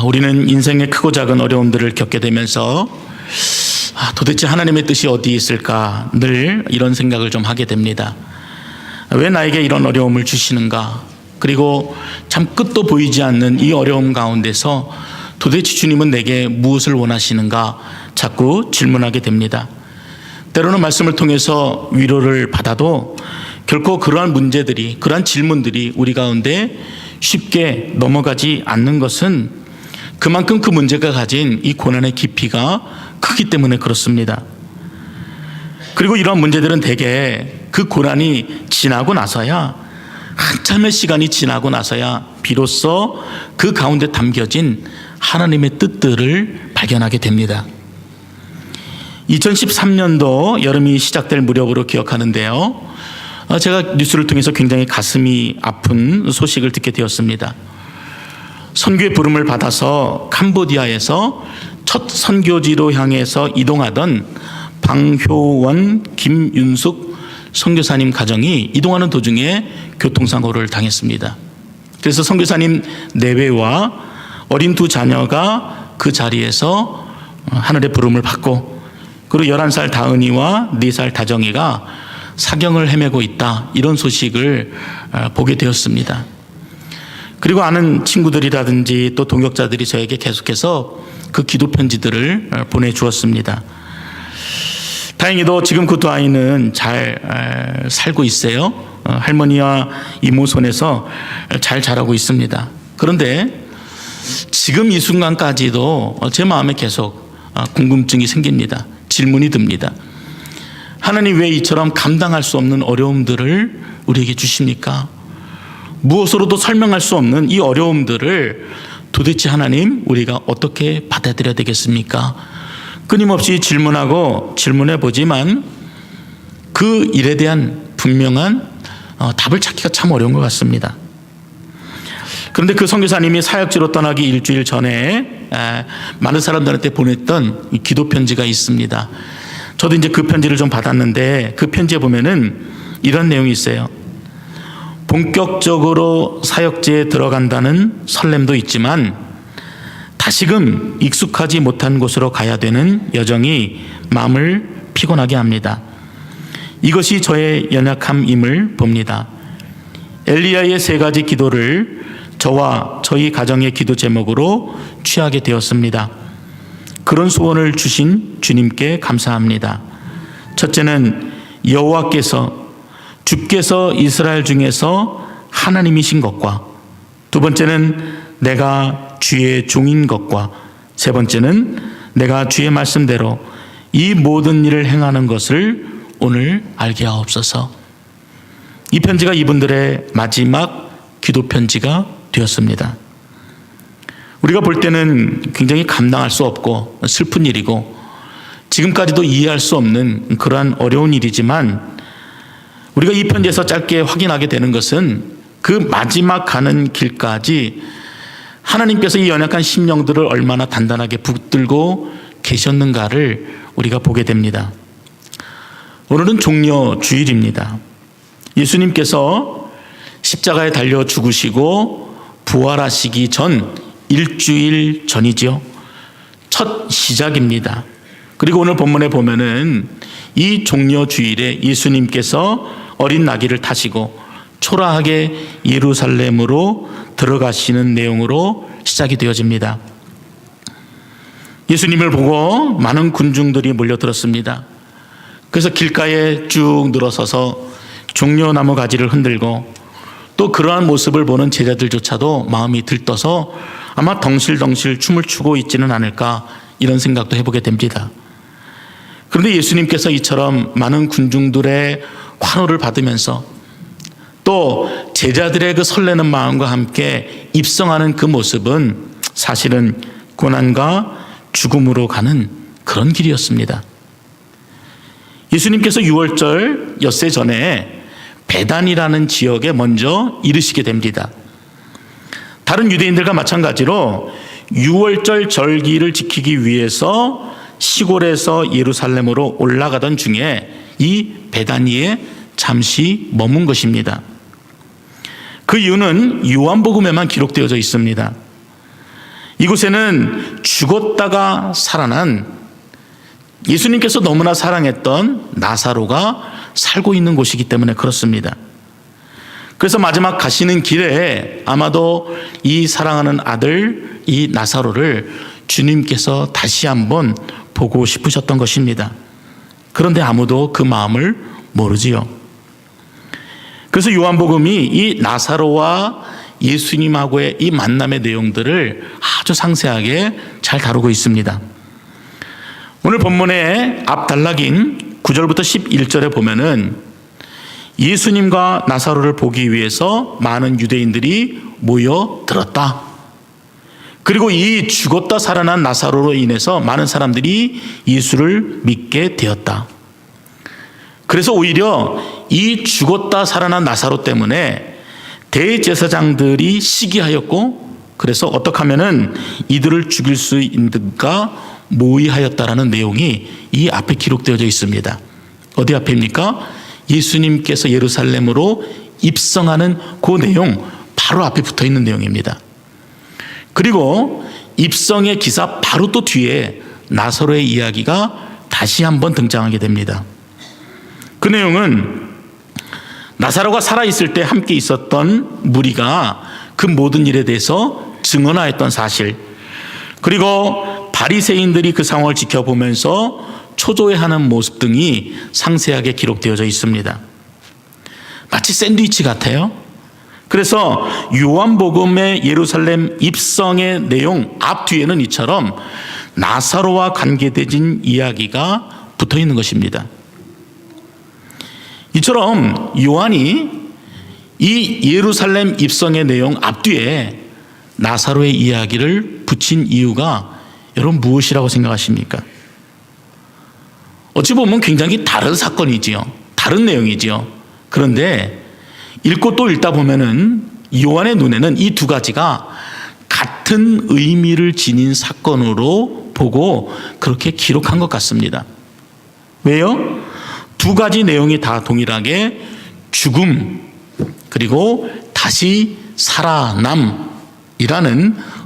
우리는 인생의 크고 작은 어려움들을 겪게 되면서 도대체 하나님의 뜻이 어디에 있을까 늘 이런 생각을 좀 하게 됩니다. 왜 나에게 이런 어려움을 주시는가? 그리고 참 끝도 보이지 않는 이 어려움 가운데서 도대체 주님은 내게 무엇을 원하시는가 자꾸 질문하게 됩니다. 때로는 말씀을 통해서 위로를 받아도 결코 그러한 문제들이, 그러한 질문들이 우리 가운데 쉽게 넘어가지 않는 것은 그만큼 그 문제가 가진 이 고난의 깊이가 크기 때문에 그렇습니다. 그리고 이러한 문제들은 대개 그 고난이 지나고 나서야, 한참의 시간이 지나고 나서야 비로소 그 가운데 담겨진 하나님의 뜻들을 발견하게 됩니다. 2013년도 여름이 시작될 무렵으로 기억하는데요, 제가 뉴스를 통해서 굉장히 가슴이 아픈 소식을 듣게 되었습니다. 선교의 부름을 받아서 캄보디아에서 첫 선교지로 향해서 이동하던 방효원, 김윤숙 선교사님 가정이 이동하는 도중에 교통사고를 당했습니다. 그래서 선교사님 내외와 어린 두 자녀가 그 자리에서 하늘의 부름을 받고, 그리고 11살 다은이와 4살 다정이가 사경을 헤매고 있다, 이런 소식을 보게 되었습니다. 그리고 아는 친구들이라든지 또 동역자들이 저에게 계속해서 그 기도 편지들을 보내주었습니다. 다행히도 지금 그 두 아이는 잘 살고 있어요. 할머니와 이모 손에서 잘 자라고 있습니다. 그런데 지금 이 순간까지도 제 마음에 계속 궁금증이 생깁니다. 질문이 듭니다. 하나님, 왜 이처럼 감당할 수 없는 어려움들을 우리에게 주십니까? 무엇으로도 설명할 수 없는 이 어려움들을 도대체 하나님, 우리가 어떻게 받아들여야 되겠습니까? 끊임없이 질문하고 질문해 보지만 그 일에 대한 분명한 답을 찾기가 참 어려운 것 같습니다. 그런데 그 선교사님이 사역지로 떠나기 일주일 전에 많은 사람들한테 보냈던 이 기도 편지가 있습니다. 저도 이제 그 편지를 좀 받았는데, 그 편지에 보면은 이런 내용이 있어요. 본격적으로 사역지에 들어간다는 설렘도 있지만 다시금 익숙하지 못한 곳으로 가야 되는 여정이 마음을 피곤하게 합니다. 이것이 저의 연약함임을 봅니다. 엘리야의 3가지 기도를 저와 저희 가정의 기도 제목으로 취하게 되었습니다. 그런 소원을 주신 주님께 감사합니다. 첫째는 여호와께서, 주께서 이스라엘 중에서 하나님이신 것과, 두 번째는 내가 주의 종인 것과, 세 번째는 내가 주의 말씀대로 이 모든 일을 행하는 것을 오늘 알게 하옵소서. 이 편지가 이분들의 마지막 기도 편지가 되었습니다. 우리가 볼 때는 굉장히 감당할 수 없고 슬픈 일이고 지금까지도 이해할 수 없는 그러한 어려운 일이지만, 우리가 이 편지에서 짧게 확인하게 되는 것은 그 마지막 가는 길까지 하나님께서 이 연약한 심령들을 얼마나 단단하게 붙들고 계셨는가를 우리가 보게 됩니다. 오늘은 종려 주일입니다. 예수님께서 십자가에 달려 죽으시고 부활하시기 전 일주일 전이죠. 첫 시작입니다. 그리고 오늘 본문에 보면은 이 종려 주일에 예수님께서 어린 나귀를 타시고 초라하게 예루살렘으로 들어가시는 내용으로 시작이 되어집니다. 예수님을 보고 많은 군중들이 몰려들었습니다. 그래서 길가에 쭉 늘어서서 종려나무 가지를 흔들고, 또 그러한 모습을 보는 제자들조차도 마음이 들떠서 아마 덩실덩실 춤을 추고 있지는 않을까, 이런 생각도 해보게 됩니다. 그런데 예수님께서 이처럼 많은 군중들의 환호를 받으면서 또 제자들의 그 설레는 마음과 함께 입성하는 그 모습은 사실은 고난과 죽음으로 가는 그런 길이었습니다. 예수님께서 유월절 엿새 전에 베단이라는 지역에 먼저 이르시게 됩니다. 다른 유대인들과 마찬가지로 유월절 절기를 지키기 위해서 시골에서 예루살렘으로 올라가던 중에 이 베다니에 잠시 머문 것입니다. 그 이유는 요한복음에만 기록되어져 있습니다. 이곳에는 죽었다가 살아난 예수님께서 너무나 사랑했던 나사로가 살고 있는 곳이기 때문에 그렇습니다. 그래서 마지막 가시는 길에 아마도 이 사랑하는 아들 이 나사로를 주님께서 다시 한번 보고 싶으셨던 것입니다. 그런데 아무도 그 마음을 모르지요. 그래서 요한복음이 이 나사로와 예수님하고의 이 만남의 내용들을 아주 상세하게 잘 다루고 있습니다. 오늘 본문의 앞 단락인 9절부터 11절에 보면은 예수님과 나사로를 보기 위해서 많은 유대인들이 모여들었다. 그리고 이 죽었다 살아난 나사로로 인해서 많은 사람들이 예수를 믿게 되었다. 그래서 오히려 이 죽었다 살아난 나사로 때문에 대제사장들이 시기하였고, 그래서 어떻게 하면은 이들을 죽일 수 있는가 모의하였다라는 내용이 이 앞에 기록되어져 있습니다. 어디 앞입니까? 예수님께서 예루살렘으로 입성하는 그 내용 바로 앞에 붙어 있는 내용입니다. 그리고 입성의 기사 바로 또 뒤에 나사로의 이야기가 다시 한번 등장하게 됩니다. 그 내용은 나사로가 살아있을 때 함께 있었던 무리가 그 모든 일에 대해서 증언하였던 사실, 그리고 바리새인들이 그 상황을 지켜보면서 초조해하는 모습 등이 상세하게 기록되어져 있습니다. 마치 샌드위치 같아요. 그래서 요한복음의 예루살렘 입성의 내용 앞 뒤에는 이처럼 나사로와 관계된 이야기가 붙어 있는 것입니다. 이처럼 요한이 이 예루살렘 입성의 내용 앞뒤에 나사로의 이야기를 붙인 이유가 여러분 무엇이라고 생각하십니까? 어찌 보면 굉장히 다른 사건이지요. 다른 내용이지요. 그런데 읽고 또 읽다 보면은 요한의 눈에는 이 두 가지가 같은 의미를 지닌 사건으로 보고 그렇게 기록한 것 같습니다. 왜요? 두 가지 내용이 다 동일하게 죽음 그리고 다시 살아남이라는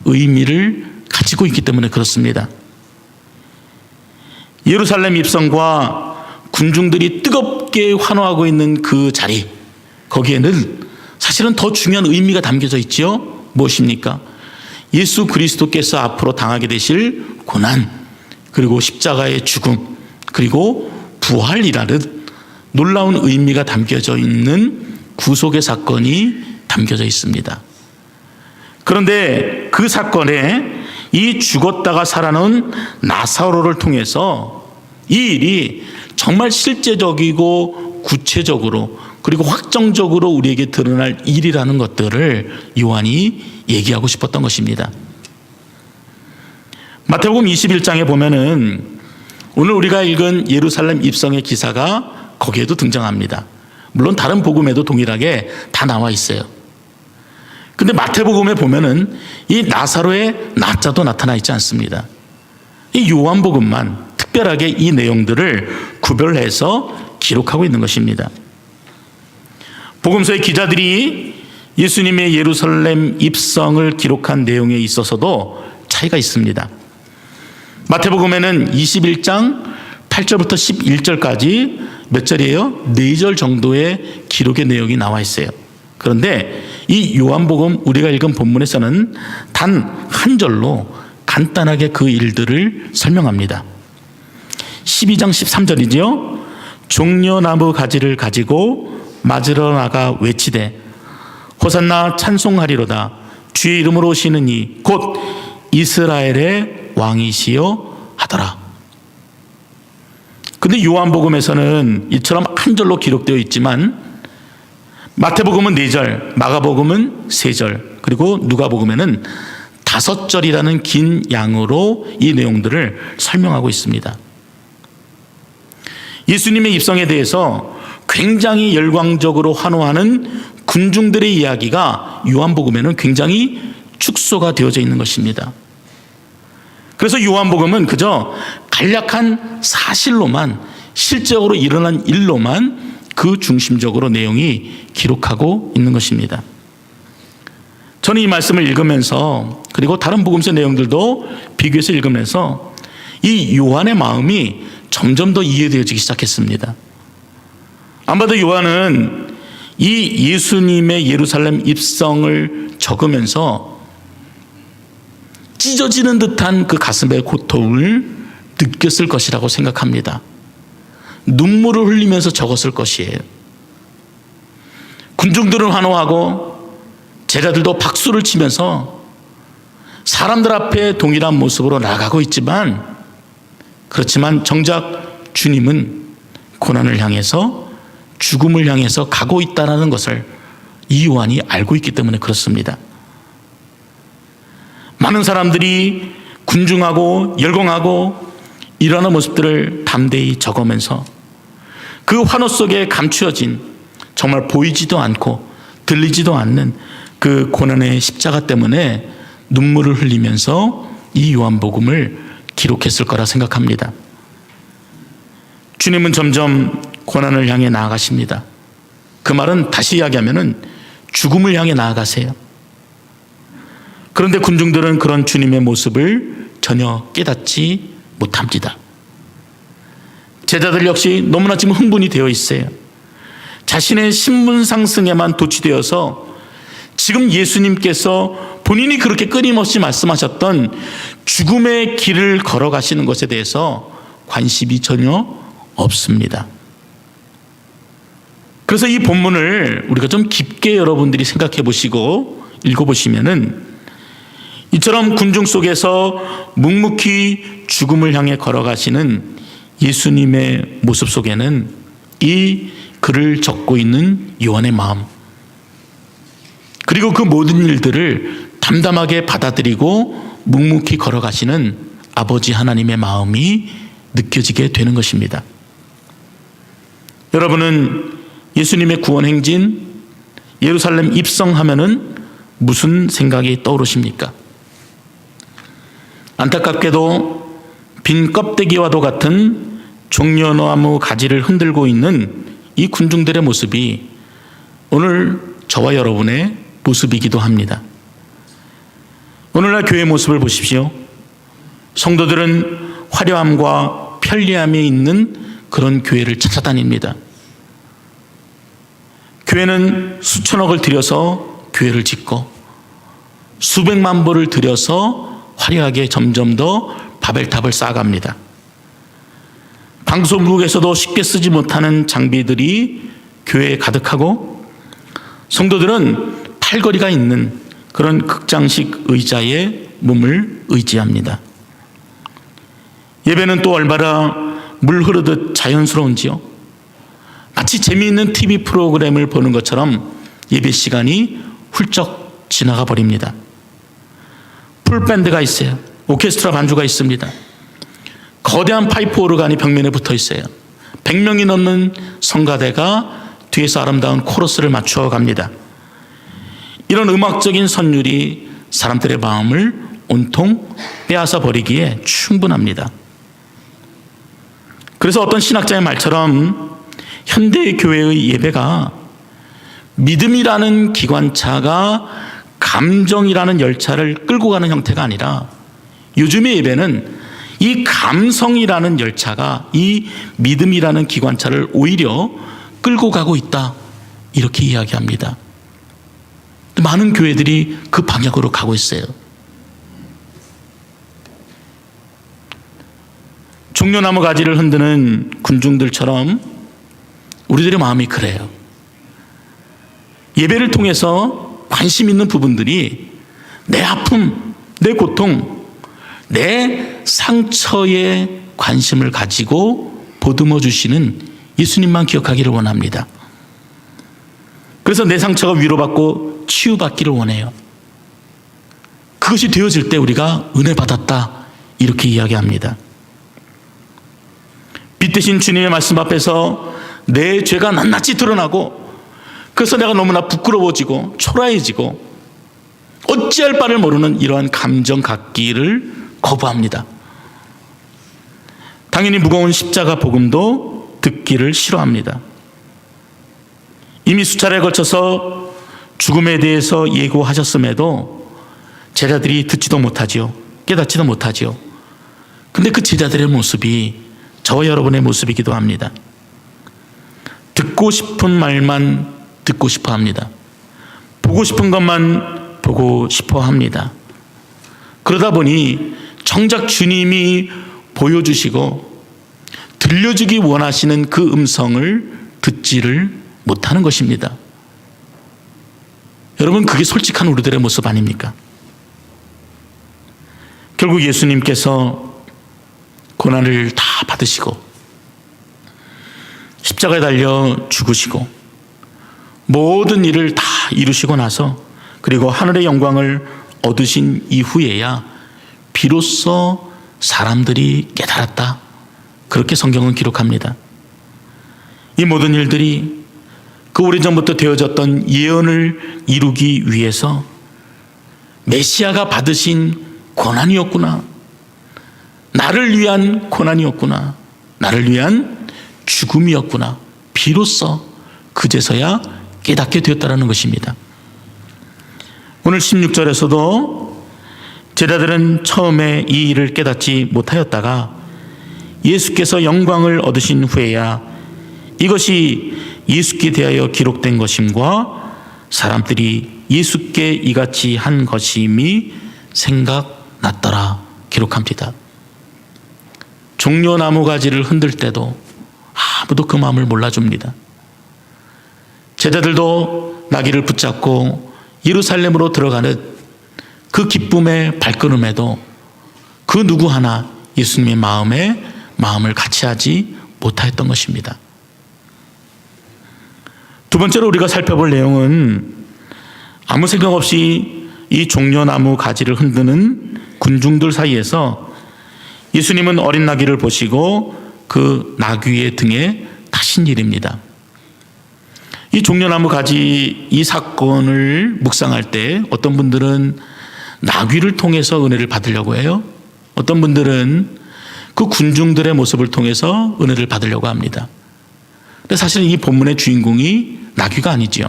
의미를 가지고 있기 때문에 그렇습니다. 예루살렘 입성과 군중들이 뜨겁게 환호하고 있는 그 자리, 거기에는 사실은 더 중요한 의미가 담겨져 있지요. 무엇입니까? 예수 그리스도께서 앞으로 당하게 되실 고난, 그리고 십자가의 죽음, 그리고 부활이라는 놀라운 의미가 담겨져 있는 구속의 사건이 담겨져 있습니다. 그런데 그 사건에 이 죽었다가 살아난 나사로를 통해서 이 일이 정말 실제적이고 구체적으로 그리고 확정적으로 우리에게 드러날 일이라는 것들을 요한이 얘기하고 싶었던 것입니다. 마태복음 21장에 보면은 오늘 우리가 읽은 예루살렘 입성의 기사가 거기에도 등장합니다. 물론 다른 복음에도 동일하게 다 나와 있어요. 근데 마태복음에 보면은 이 나사로의 나자도 나타나 있지 않습니다. 이 요한복음만 특별하게 이 내용들을 구별해서 기록하고 있는 것입니다. 복음서의 기자들이 예수님의 예루살렘 입성을 기록한 내용에 있어서도 차이가 있습니다. 마태복음에는 21장 8절부터 11절까지 몇 절이에요? 4절 정도의 기록의 내용이 나와 있어요. 그런데 이 요한복음 우리가 읽은 본문에서는 단 한 절로 간단하게 그 일들을 설명합니다. 12장 13절이죠. 종려나무 가지를 가지고 맞으러 나가 외치되 호산나 찬송하리로다. 주의 이름으로 오시는 이 곧 이스라엘의 왕이시여 하더라. 근데 요한복음에서는 이처럼 한 절로 기록되어 있지만 마태복음은 4절, 마가복음은 3절, 그리고 누가복음에는 5절이라는 긴 양으로 이 내용들을 설명하고 있습니다. 예수님의 입성에 대해서 굉장히 열광적으로 환호하는 군중들의 이야기가 요한복음에는 굉장히 축소가 되어져 있는 것입니다. 그래서 요한복음은 그저 간략한 사실로만, 실제적으로 일어난 일로만 그 중심적으로 내용이 기록하고 있는 것입니다. 저는 이 말씀을 읽으면서, 그리고 다른 복음서 내용들도 비교해서 읽으면서 이 요한의 마음이 점점 더 이해되어지기 시작했습니다. 아마도 요한은 이 예수님의 예루살렘 입성을 적으면서 찢어지는 듯한 그 가슴의 고통을 느꼈을 것이라고 생각합니다. 눈물을 흘리면서 적었을 것이에요. 군중들은 환호하고 제자들도 박수를 치면서 사람들 앞에 동일한 모습으로 나가고 있지만, 그렇지만 정작 주님은 고난을 향해서, 죽음을 향해서 가고 있다는 것을 이 요한이 알고 있기 때문에 그렇습니다. 많은 사람들이 군중하고 열광하고 일어나는 모습들을 담대히 적으면서 그 환호 속에 감추어진, 정말 보이지도 않고 들리지도 않는 그 고난의 십자가 때문에 눈물을 흘리면서 이 요한복음을 기록했을 거라 생각합니다. 주님은 점점 고난을 향해 나아가십니다. 그 말은 다시 이야기하면 죽음을 향해 나아가세요. 그런데 군중들은 그런 주님의 모습을 전혀 깨닫지 못합니다. 제자들 역시 너무나 지금 흥분이 되어 있어요. 자신의 신분 상승에만 도취되어서 지금 예수님께서 본인이 그렇게 끊임없이 말씀하셨던 죽음의 길을 걸어가시는 것에 대해서 관심이 전혀 없습니다. 그래서 이 본문을 우리가 좀 깊게 여러분들이 생각해 보시고 읽어보시면은, 이처럼 군중 속에서 묵묵히 죽음을 향해 걸어가시는 예수님의 모습 속에는 이 글을 적고 있는 요한의 마음, 그리고 그 모든 일들을 담담하게 받아들이고 묵묵히 걸어가시는 아버지 하나님의 마음이 느껴지게 되는 것입니다. 여러분은 예수님의 구원 행진, 예루살렘 입성하면은 무슨 생각이 떠오르십니까? 안타깝게도 빈 껍데기와도 같은 종려나무 가지를 흔들고 있는 이 군중들의 모습이 오늘 저와 여러분의 모습이기도 합니다. 오늘날 교회의 모습을 보십시오. 성도들은 화려함과 편리함이 있는 그런 교회를 찾아다닙니다. 교회는 수천억을 들여서 교회를 짓고 수백만 불을 들여서 화려하게 점점 더 바벨탑을 쌓아갑니다. 방송국에서도 쉽게 쓰지 못하는 장비들이 교회에 가득하고, 성도들은 팔걸이가 있는 그런 극장식 의자에 몸을 의지합니다. 예배는 또 얼마나 물 흐르듯 자연스러운지요. 마치 재미있는 TV 프로그램을 보는 것처럼 예배 시간이 훌쩍 지나가 버립니다. 풀밴드가 있어요. 오케스트라 반주가 있습니다. 거대한 파이프 오르간이 벽면에 붙어 있어요. 100명이 넘는 성가대가 뒤에서 아름다운 코러스를 맞추어 갑니다. 이런 음악적인 선율이 사람들의 마음을 온통 빼앗아 버리기에 충분합니다. 그래서 어떤 신학자의 말처럼 현대 교회의 예배가 믿음이라는 기관차가 감정이라는 열차를 끌고 가는 형태가 아니라, 요즘의 예배는 이 감성이라는 열차가 이 믿음이라는 기관차를 오히려 끌고 가고 있다, 이렇게 이야기합니다. 많은 교회들이 그 방향으로 가고 있어요. 종려나무 가지를 흔드는 군중들처럼 우리들의 마음이 그래요. 예배를 통해서 관심 있는 부분들이 내 아픔, 내 고통, 내 상처에 관심을 가지고 보듬어 주시는 예수님만 기억하기를 원합니다. 그래서 내 상처가 위로받고 치유받기를 원해요. 그것이 되어질 때 우리가 은혜 받았다, 이렇게 이야기합니다. 빛 대신 주님의 말씀 앞에서 내 죄가 낱낱이 드러나고, 그래서 내가 너무나 부끄러워지고 초라해지고 어찌할 바를 모르는 이러한 감정 갖기를 거부합니다. 당연히 무거운 십자가 복음도 듣기를 싫어합니다. 이미 수차례에 걸쳐서 죽음에 대해서 예고하셨음에도 제자들이 듣지도 못하지요. 깨닫지도 못하지요. 근데 그 제자들의 모습이 저와 여러분의 모습이기도 합니다. 듣고 싶은 말만 듣고 싶어 합니다. 보고 싶은 것만 보고 싶어 합니다. 그러다 보니 정작 주님이 보여주시고 들려주기 원하시는 그 음성을 듣지를 못하는 것입니다. 여러분, 그게 솔직한 우리들의 모습 아닙니까? 결국 예수님께서 고난을 다 받으시고 십자가에 달려 죽으시고 모든 일을 다 이루시고 나서 그리고 하늘의 영광을 얻으신 이후에야 비로소 사람들이 깨달았다. 그렇게 성경은 기록합니다. 이 모든 일들이 그 오래전부터 되어졌던 예언을 이루기 위해서 메시아가 받으신 고난이었구나. 나를 위한 고난이었구나. 나를 위한 죽음이었구나. 비로소 그제서야 깨닫게 되었다는 것입니다. 오늘 16절에서도 제자들은 처음에 이 일을 깨닫지 못하였다가 예수께서 영광을 얻으신 후에야 이것이 예수께 대하여 기록된 것임과 사람들이 예수께 이같이 한 것임이 생각났더라 기록합니다. 종려나무 가지를 흔들 때도 아무도 그 마음을 몰라줍니다. 제자들도 나귀를 붙잡고 예루살렘으로 들어가는 그 기쁨의 발걸음에도 그 누구 하나 예수님의 마음을 같이 하지 못하였던 것입니다. 두 번째로 우리가 살펴볼 내용은 아무 생각 없이 이 종려나무 가지를 흔드는 군중들 사이에서 예수님은 어린 나귀를 보시고 그 나귀의 등에 타신 일입니다. 이 종려나무 가지 이 사건을 묵상할 때 어떤 분들은 나귀를 통해서 은혜를 받으려고 해요. 어떤 분들은 그 군중들의 모습을 통해서 은혜를 받으려고 합니다. 근데 사실 이 본문의 주인공이 나귀가 아니지요.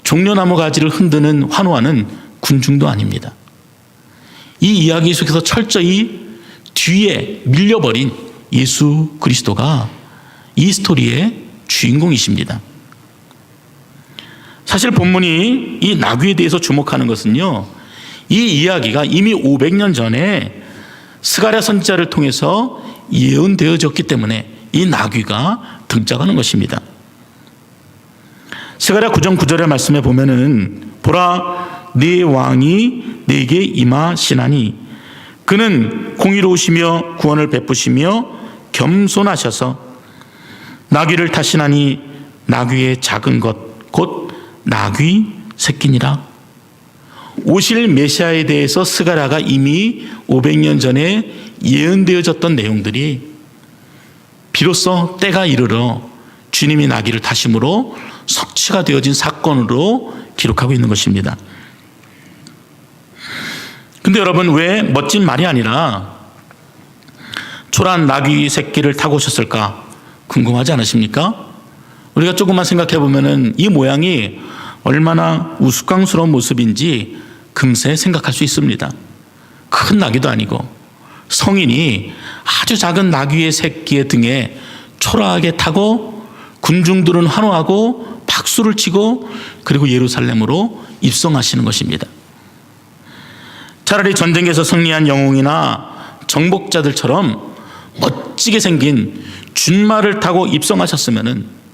종려나무 가지를 흔드는 환호하는 군중도 아닙니다. 이 이야기 속에서 철저히 뒤에 밀려버린 예수 그리스도가 이 스토리의 주인공이십니다. 사실 본문이 이 나귀에 대해서 주목하는 것은요, 이 이야기가 이미 500년 전에 스가랴 선지자를 통해서 예언되어졌기 때문에 이 나귀가 등장하는 것입니다. 스가랴 9장 9절의 말씀에 보면은 보라 네 왕이 네게 임하시나니 그는 공의로우시며 구원을 베푸시며 겸손하셔서 나귀를 타시나니 나귀의 작은 것 곧 나귀 새끼니라. 오실 메시아에 대해서 스가랴가 이미 500년 전에 예언되어졌던 내용들이 비로소 때가 이르러 주님이 나귀를 타심으로 성취가 되어진 사건으로 기록하고 있는 것입니다. 근데 여러분, 왜 멋진 말이 아니라 초라한 나귀 새끼를 타고 오셨을까 궁금하지 않으십니까? 우리가 조금만 생각해 보면은 이 모양이 얼마나 우스꽝스러운 모습인지 금세 생각할 수 있습니다. 큰 나귀도 아니고 성인이 아주 작은 나귀의 새끼의 등에 초라하게 타고 군중들은 환호하고 박수를 치고 그리고 예루살렘으로 입성하시는 것입니다. 차라리 전쟁에서 승리한 영웅이나 정복자들처럼 멋지게 생긴 준말을 타고 입성하셨으면은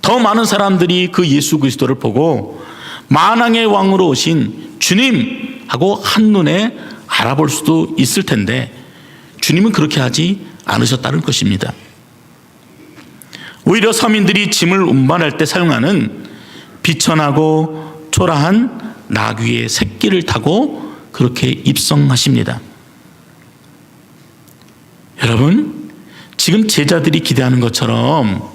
더 많은 사람들이 그 예수 그리스도를 보고 만왕의 왕으로 오신 주님 하고 한눈에 알아볼 수도 있을 텐데 주님은 그렇게 하지 않으셨다는 것입니다. 오히려 서민들이 짐을 운반할 때 사용하는 비천하고 초라한 나귀의 새끼를 타고 그렇게 입성하십니다. 여러분, 지금 제자들이 기대하는 것처럼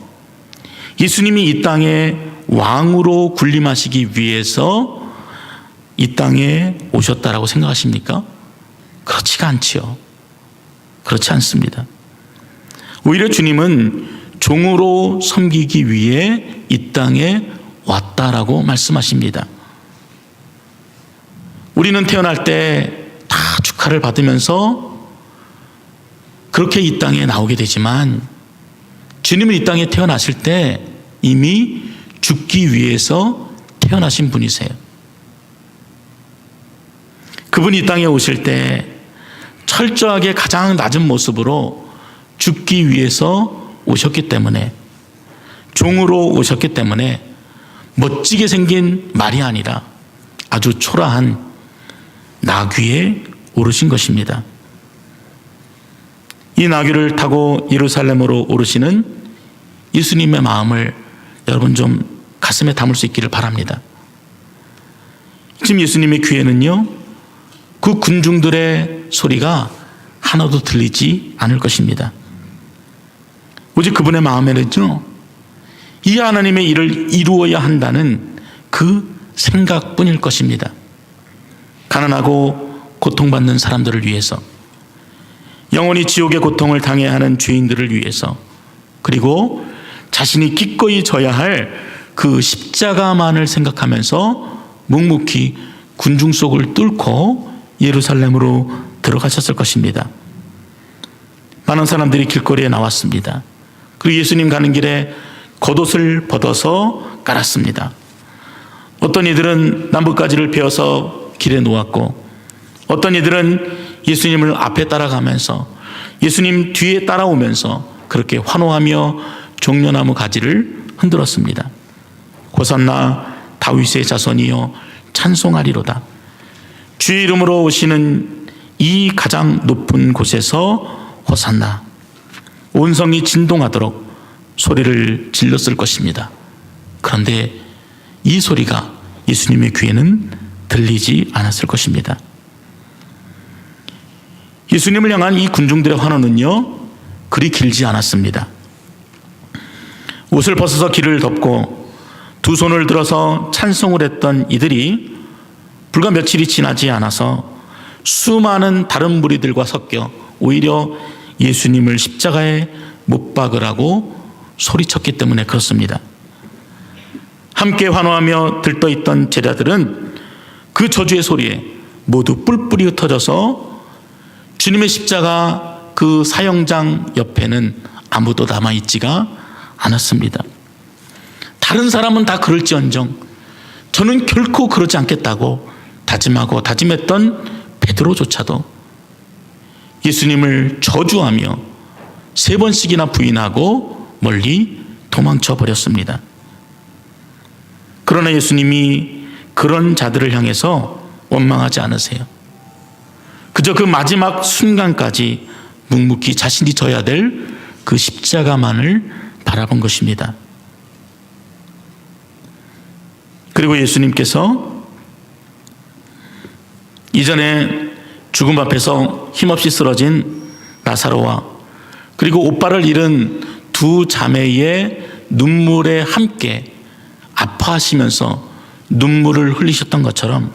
예수님이 이 땅에 왕으로 군림하시기 위해서 이 땅에 오셨다라고 생각하십니까? 그렇지가 않지요. 그렇지 않습니다. 오히려 주님은 종으로 섬기기 위해 이 땅에 왔다라고 말씀하십니다. 우리는 태어날 때 다 축하를 받으면서 그렇게 이 땅에 나오게 되지만 주님은 이 땅에 태어나실 때 이미 죽기 위해서 태어나신 분이세요. 그분이 이 땅에 오실 때 철저하게 가장 낮은 모습으로 죽기 위해서 오셨기 때문에, 종으로 오셨기 때문에 멋지게 생긴 말이 아니라 아주 초라한 나귀에 오르신 것입니다. 이 나귀를 타고 예루살렘으로 오르시는 예수님의 마음을 여러분 좀 가슴에 담을 수 있기를 바랍니다. 지금 예수님의 귀에는요, 그 군중들의 소리가 하나도 들리지 않을 것입니다. 오직 그분의 마음에는요, 이 하나님의 일을 이루어야 한다는 그 생각뿐일 것입니다. 가난하고 고통받는 사람들을 위해서, 영원히 지옥의 고통을 당해야 하는 죄인들을 위해서, 그리고 자신이 기꺼이 져야 할 그 십자가만을 생각하면서 묵묵히 군중 속을 뚫고 예루살렘으로 들어가셨을 것입니다. 많은 사람들이 길거리에 나왔습니다. 그리고 예수님 가는 길에 겉옷을 벗어서 깔았습니다. 어떤 이들은 나뭇가지를 베어서 길에 놓았고, 어떤 이들은 예수님을 앞에 따라가면서 예수님 뒤에 따라오면서 그렇게 환호하며 종려나무 가지를 흔들었습니다. 호산나 다윗의 자손이여 찬송하리로다. 주의 이름으로 오시는 이 가장 높은 곳에서 호산나. 온 성이 진동하도록 소리를 질렀을 것입니다. 그런데 이 소리가 예수님의 귀에는 들리지 않았을 것입니다. 예수님을 향한 이 군중들의 환호는요, 그리 길지 않았습니다. 옷을 벗어서 길을 덮고 두 손을 들어서 찬송을 했던 이들이 불과 며칠이 지나지 않아서 수많은 다른 무리들과 섞여 오히려 예수님을 십자가에 못 박으라고 소리쳤기 때문에 그렇습니다. 함께 환호하며 들떠있던 제자들은 그 저주의 소리에 모두 뿔뿔이 흩어져서 주님의 십자가 그 사형장 옆에는 아무도 남아있지가 않았습니다. 다른 사람은 다 그럴지언정 저는 결코 그러지 않겠다고 다짐하고 다짐했던 베드로조차도 예수님을 저주하며 3번씩이나 부인하고 멀리 도망쳐 버렸습니다. 그러나 예수님이 그런 자들을 향해서 원망하지 않으세요. 그저 그 마지막 순간까지 묵묵히 자신이 져야 될 그 십자가만을 바라본 것입니다. 그리고 예수님께서 이전에 죽음 앞에서 힘없이 쓰러진 나사로와 그리고 오빠를 잃은 두 자매의 눈물에 함께 아파하시면서 눈물을 흘리셨던 것처럼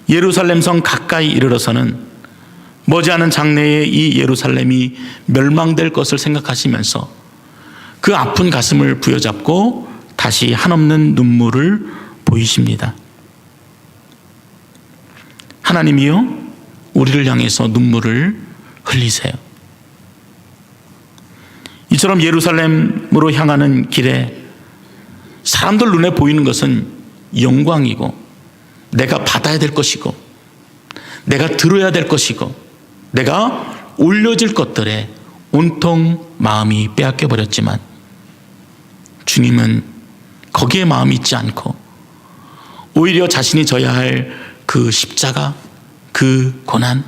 예루살렘 성 가까이 이르러서는 머지않은 장래에 이 예루살렘이 멸망될 것을 생각하시면서 그 아픈 가슴을 부여잡고 다시 한없는 눈물을 보이십니다. 하나님이요, 우리를 향해서 눈물을 흘리세요. 이처럼 예루살렘으로 향하는 길에 사람들 눈에 보이는 것은 영광이고 내가 받아야 될 것이고 내가 들어야 될 것이고 내가 올려질 것들에 온통 마음이 빼앗겨 버렸지만 주님은 거기에 마음이 있지 않고 오히려 자신이 져야 할 그 십자가, 그 고난,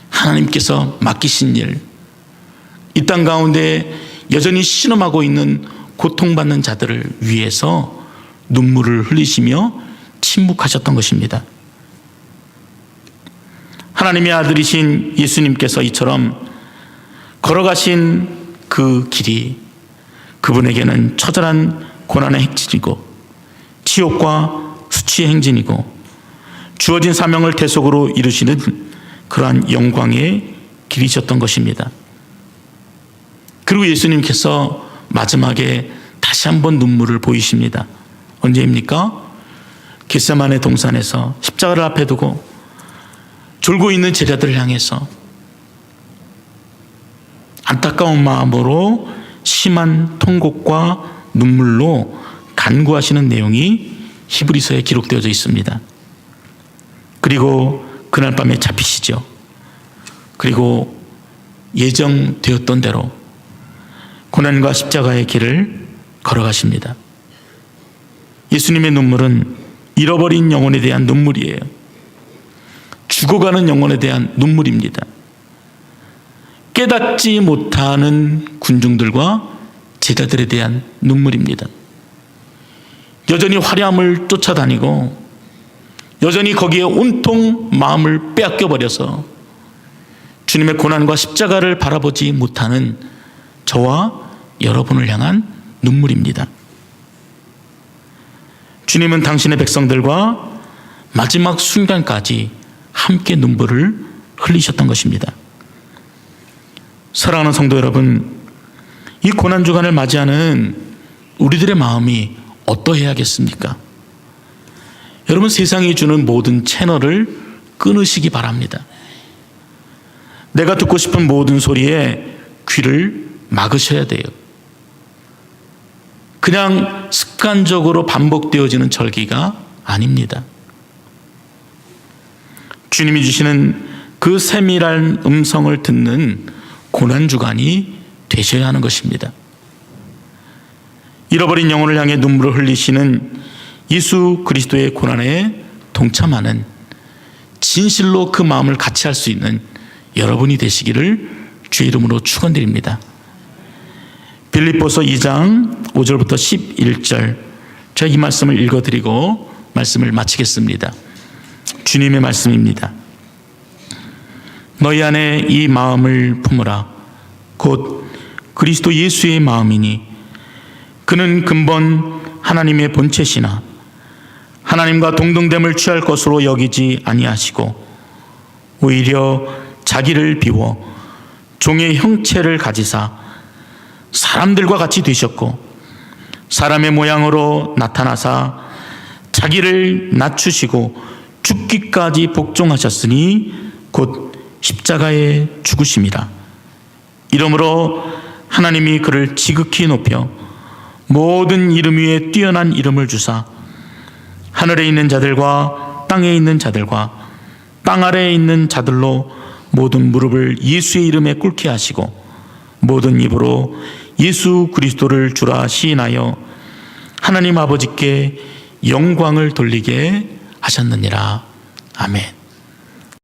하나님께서 맡기신 일, 이 땅 가운데 여전히 신음하고 있는 고통받는 자들을 위해서 눈물을 흘리시며 침묵하셨던 것입니다. 하나님의 아들이신 예수님께서 이처럼 걸어가신 그 길이 그분에게는 처절한 고난의 행진이고 치욕과 수치의 행진이고 주어진 사명을 대속으로 이루시는 그러한 영광의 길이셨던 것입니다. 그리고 예수님께서 마지막에 다시 한번 눈물을 보이십니다. 언제입니까? 겟세마네 동산에서 십자가를 앞에 두고 졸고 있는 제자들을 향해서 안타까운 마음으로 심한 통곡과 눈물로 간구하시는 내용이 히브리서에 기록되어져 있습니다. 그리고 그날 밤에 잡히시죠. 그리고 예정되었던 대로 고난과 십자가의 길을 걸어가십니다. 예수님의 눈물은 잃어버린 영혼에 대한 눈물이에요. 죽어가는 영혼에 대한 눈물입니다. 깨닫지 못하는 군중들과 제자들에 대한 눈물입니다. 여전히 화려함을 쫓아다니고 여전히 거기에 온통 마음을 빼앗겨버려서 주님의 고난과 십자가를 바라보지 못하는 저와 여러분을 향한 눈물입니다. 주님은 당신의 백성들과 마지막 순간까지 함께 눈물을 흘리셨던 것입니다. 사랑하는 성도 여러분, 이 고난주간을 맞이하는 우리들의 마음이 어떠해야겠습니까? 여러분, 세상이 주는 모든 채널을 끊으시기 바랍니다. 내가 듣고 싶은 모든 소리에 귀를 막으셔야 돼요. 그냥 습관적으로 반복되어지는 절기가 아닙니다. 주님이 주시는 그 세밀한 음성을 듣는 고난주간이 되셔야 하는 것입니다. 잃어버린 영혼을 향해 눈물을 흘리시는 예수 그리스도의 고난에 동참하는, 진실로 그 마음을 같이 할 수 있는 여러분이 되시기를 주의 이름으로 축원드립니다. 빌립보서 2장 5절부터 11절, 제가 이 말씀을 읽어드리고 말씀을 마치겠습니다. 주님의 말씀입니다. 너희 안에 이 마음을 품으라. 곧 그리스도 예수의 마음이니 그는 근본 하나님의 본체시나 하나님과 동등됨을 취할 것으로 여기지 아니하시고 오히려 자기를 비워 종의 형체를 가지사 사람들과 같이 되셨고 사람의 모양으로 나타나사 자기를 낮추시고 죽기까지 복종하셨으니 곧 십자가에 죽으심이라. 이러므로 하나님이 그를 지극히 높여 모든 이름 위에 뛰어난 이름을 주사 하늘에 있는 자들과 땅에 있는 자들과 땅 아래에 있는 자들로 모든 무릎을 예수의 이름에 꿇게 하시고 모든 입으로 예수 그리스도를 주라 시인하여 하나님 아버지께 영광을 돌리게 하셨느니라. 아멘.